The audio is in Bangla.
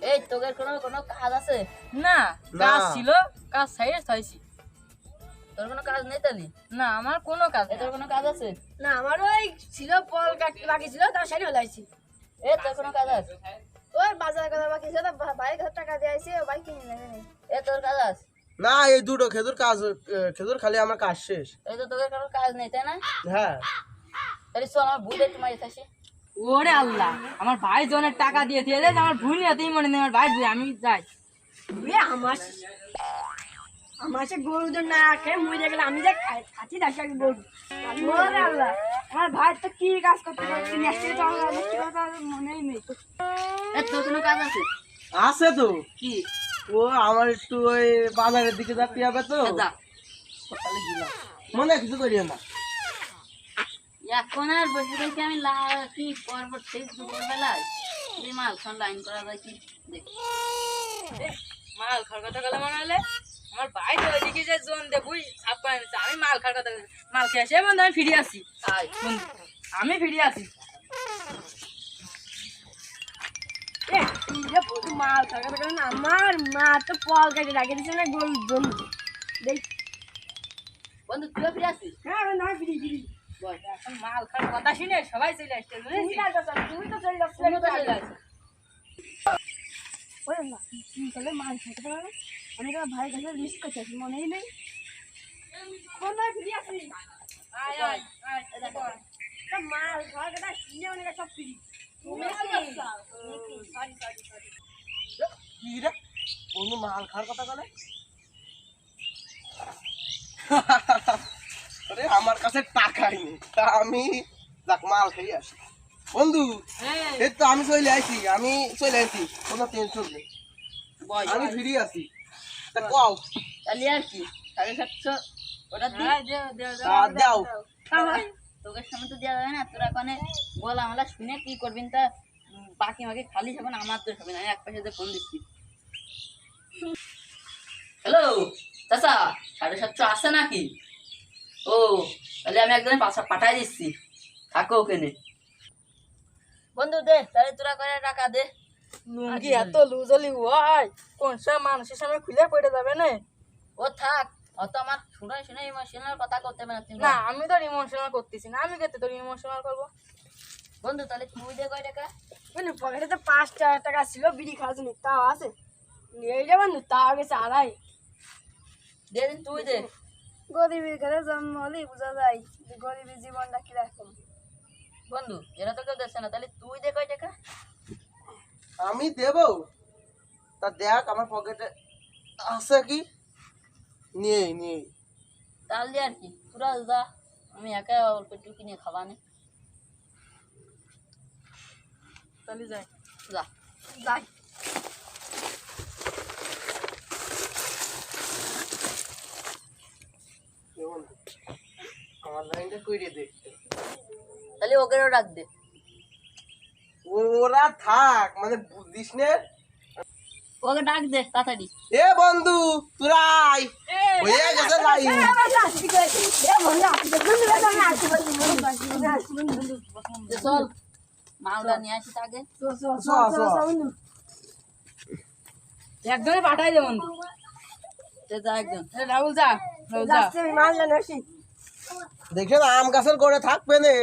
এই তোদের কোনো কাজ আছে? না, কাজ না। ছিল, কাজ সাইড হইছি। তোর কোনো কাজ নেই তালি? না, আমার কোনো কাজ তোর কোনো কাজ আছে? না আমার ওই ছিল পল কাটতে বাকি ছিল তার সাইড হয়ে আইছি। তোর কোনো কাজ আছে? ওই বাজার করা বাকি ছিল ভাই ঘর টাকা দিয়ে আইছি ভাই কিনে নেবে নাই। তোর কাজ আছে? না, এই দুটো খেজুর কাজ, খেজুর খালি আমার কাজ শেষ। তো তোদের কোনো কাজ নেই তাই না? হ্যাঁ, তাহলে চল আমার বুঝে একটু মারি থাকি। ওরে আল্লাহ, আমার ভাই জনের টাকা দিয়ে দিয়েছে, আমার ভুল নিয়েতেই মনে নেই, আমার ভাই আমি যাই। আমার সে গরু তো না খেয়ে মুই দেখলে আমি যে খাচ্ছি তার সাথে গরু। ওরে আল্লাহ, আমার ভাই তো কি কাজ করতে পারছি নেক্সট তো আমার কি কথা মনেই নেই। তোর কোনো কাজ আছে? আছে তো। কি? ও আমার একটু ওই বাজারের দিকে যাতে হবে তো, যা। সকালে গেলাম। মনে কিছু করিও না। এখন আর বসে দেখি আমি কি পরপর ঠিক দুপুরবেলায় মাল খান লাইন করা যায় কি দেখি। মাল খাওয়ার কথা গেলে মনে হলে আমার ভাই তো ওইদিকে যে জোন দে বুঝ ছাপ করে নিচ্ছে, আমি মাল খাওয়ার কথা মাল খেয়ে আসে বন্ধু, আমি ফিরে আসি। আয় বন্ধু, আমি ফিরে আসি। মাল থাকার কারণে আমার মা তো পল কেটে রাখে দিচ্ছে না গরুর জন্য। দেখ বন্ধু তুই ফিরে আসিস? হ্যাঁ আমি নয় ফিরি ফিরি। এখন মাল খাওয়ার কথা শুনে সবাই চলে আসছে, বুঝেছিস? তুমি তো চলে যাচ্ছ। তুমি তো চলে আসিস। ওরে না তাহলে মাল খেতে পারবে। আমি তো ভাই কাছে রিস্ক করতেছি মনেই নেই। কোন নয় ফিরি আসি। আয় আয় আয়, দেখো। তা মাল খাওয়ার কথা শুনে অনেক সব ফিরি। তুমি কি রে, কোনো মাল খাওয়ার কথা বলে? আরে আমার কাছে টাকাই নেই, তা আমি যাক মাল খেয়ে আসি। বন্ধু, এই তো আমি চলে আসি, কোনো টেনশন নেই, আমি ফিরে আসি। তা কও, তাহলে আর কি 750 ওটা দি। হ্যাঁ, দেও দেও দেও। তা দাও। তোকে সামনে তো দেওয়া যাবে না, তোরা কোনে বল আমরা শুনে কি করবিন তা বাকি মাকে খালি যাবেন আমার তো হবে না, এক পয়সাতে ফোন দিচ্ছি। হ্যালো চাচা, 750 আছে নাকি? ও তাহলে আমি একজনের পাঠাই দিচ্ছি, থাকো ওখানে। বন্ধু দে তাহলে তোরা করে টাকা দে। লুঙ্গি এত লুজলি হয়, কোন সব মানুষের সামনে খুলে পড়ে যাবে না? ও থাক, অত আমার শুনে ইমোশনাল কথা করতে হবে না তুমি। না, আমি তো ইমোশনাল করতেছি না, আমি কেতে তোর ইমোশনাল করবো? বন্ধু তাহলে তুই দে কয় টাকা? মানে পকেটে তো 5 টাকা ছিল বিড়ি খাওয়ার জন্য তাও আছে নিয়ে যাবেন তাও গেছে আড়াই। দে দিন তুই দে। গরিবের ঘরে জন্ম হলেই বোঝা যায় যে গরিবের জীবনটা কিরকম। বন্ধু এরা তো কেউ দেখছে না, তাহলে তুই দে কয় টাকা? আমি দেব, তা দেখ আমার পকেটে আছে কি, নিয়ে তাহলে আর কি তোরা যা, আমি একা অল্প একটু কিনে খাওয়া নে। তাহলে যাই। যা। যাই আমার লাইনটা কইরে দেখতে। তাহলে ওকেও ডাক দে। ওরা থাক, মানে বুঝিস নে। ওকে ডাক দে তাড়াতাড়ি। এ বন্ধু তোরা আয়, হয়ে গেছে লাইন। দে চল মালটা নিয়ে আসি তাকে। একজনে পাঠাই দে বন্ধু। যা একজন। রাহুল যা, রাহুল যা। মাল জানো দেখে আম গাছের গোড়ে থাকবে না।